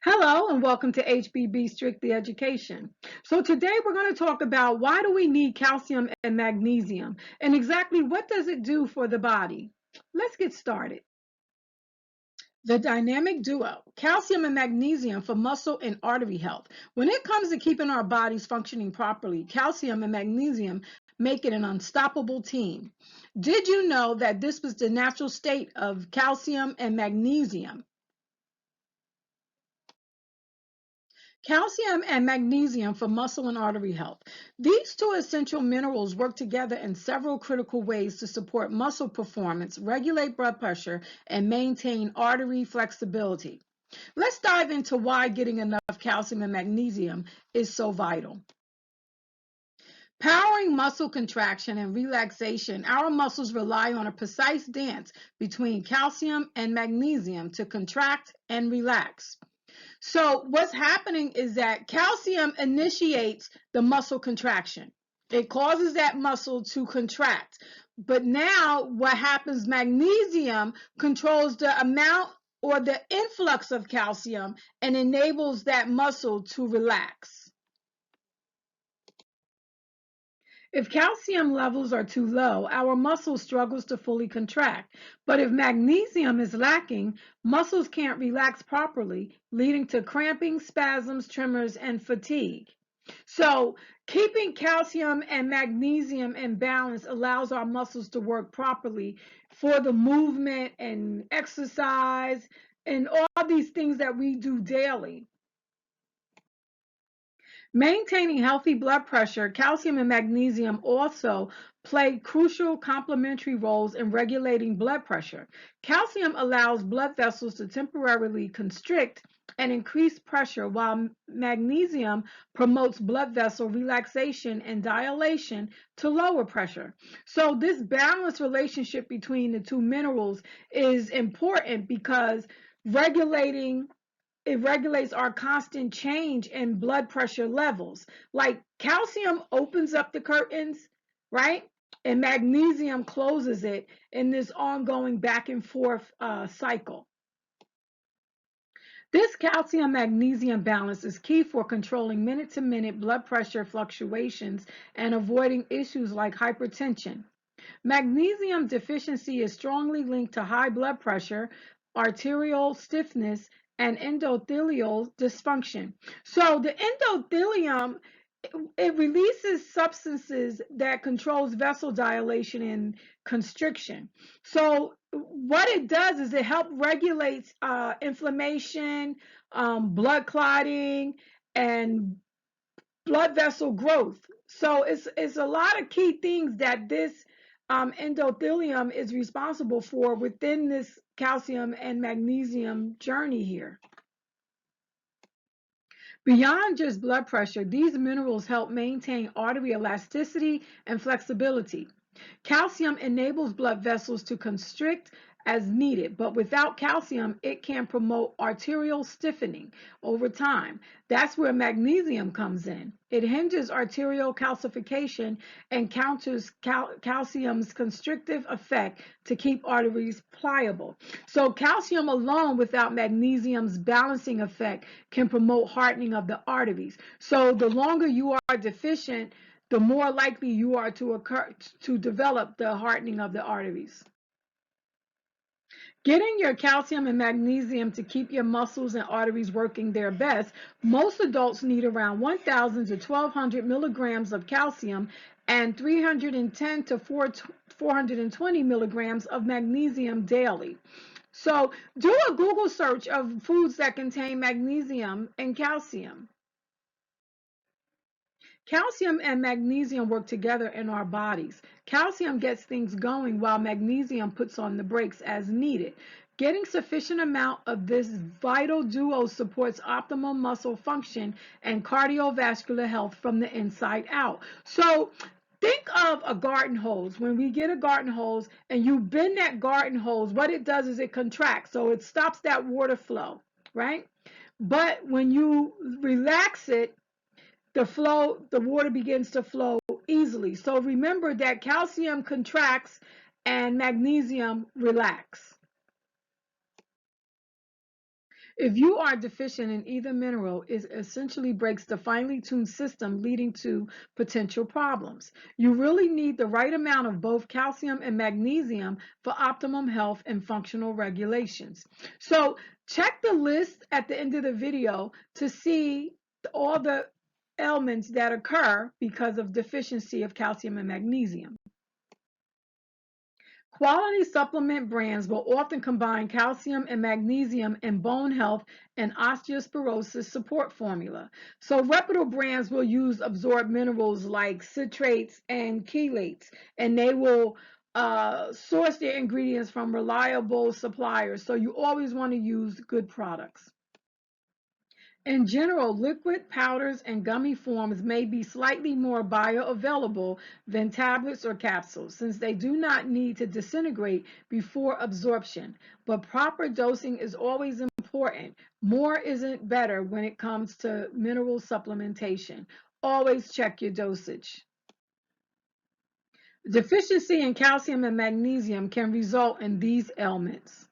Hello and welcome to HBB Strictly Education. So today we're going to talk about why do we need calcium and magnesium and exactly what does it do for the body. Let's get started. The dynamic duo, calcium and magnesium for muscle and artery health. When it comes to keeping our bodies functioning properly, calcium and magnesium make it an unstoppable team. Did you know that this was the natural state of calcium and magnesium? Calcium and magnesium for muscle and artery health. These two essential minerals work together in several critical ways to support muscle performance, regulate blood pressure, and maintain artery flexibility. Let's dive into why getting enough calcium and magnesium is so vital. Powering muscle contraction and relaxation, our muscles rely on a precise dance between calcium and magnesium to contract and relax. So what's happening is that calcium initiates the muscle contraction. It causes that muscle to contract. But now what happens, magnesium controls the amount or the influx of calcium and enables that muscle to relax. If calcium levels are too low, our muscle struggles to fully contract. But if magnesium is lacking, muscles can't relax properly, leading to cramping, spasms, tremors, and fatigue. So, keeping calcium and magnesium in balance allows our muscles to work properly for the movement and exercise and all these things that we do daily. Maintaining healthy blood pressure, calcium and magnesium also play crucial complementary roles in regulating blood pressure. Calcium allows blood vessels to temporarily constrict and increase pressure, while magnesium promotes blood vessel relaxation and dilation to lower pressure. So, this balanced relationship between the two minerals is important because regulating it regulates our constant change in blood pressure levels. Like calcium opens up the curtains, right? And magnesium closes it in this ongoing back and forth cycle. This calcium magnesium balance is key for controlling minute to minute blood pressure fluctuations and avoiding issues like hypertension. Magnesium deficiency is strongly linked to high blood pressure, arterial stiffness, and endothelial dysfunction. So the endothelium it releases substances that controls vessel dilation and constriction. So what it does is it helps regulate inflammation, blood clotting, and blood vessel growth. So it's a lot of key things that this endothelium is responsible for within this calcium and magnesium journey here. Beyond just blood pressure, these minerals help maintain artery elasticity and flexibility. Calcium enables blood vessels to constrict as needed, but without calcium, it can promote arterial stiffening over time. That's where magnesium comes in. It hinges arterial calcification and counters calcium's constrictive effect to keep arteries pliable. So, calcium alone without magnesium's balancing effect can promote hardening of the arteries. So, the longer you are deficient, the more likely you are to develop the hardening of the arteries. Getting your calcium and magnesium to keep your muscles and arteries working their best, most adults need around 1,000 to 1,200 milligrams of calcium and 310 to 420 milligrams of magnesium daily. So do a Google search of foods that contain magnesium and calcium. Calcium and magnesium work together in our bodies. Calcium gets things going while magnesium puts on the brakes as needed. Getting sufficient amount of this vital duo supports optimal muscle function and cardiovascular health from the inside out. So think of a garden hose. When we get a garden hose and you bend that garden hose, what it does is it contracts. So it stops that water flow, right? But when you relax it, the water begins to flow easily. So remember that calcium contracts and magnesium relax. If you are deficient in either mineral, it essentially breaks the finely tuned system, leading to potential problems. You really need the right amount of both calcium and magnesium for optimum health and functional regulations. So check the list at the end of the video to see all the ailments that occur because of deficiency of calcium and magnesium. Quality supplement brands will often combine calcium and magnesium in bone health and osteoporosis support formula. So reputable brands will use absorbed minerals like citrates and chelates, and they will source their ingredients from reliable suppliers. So you always want to use good products. In general, liquid, powders, and gummy forms may be slightly more bioavailable than tablets or capsules, since they do not need to disintegrate before absorption. But proper dosing is always important. More isn't better when it comes to mineral supplementation. Always check your dosage. Deficiency in calcium and magnesium can result in these ailments.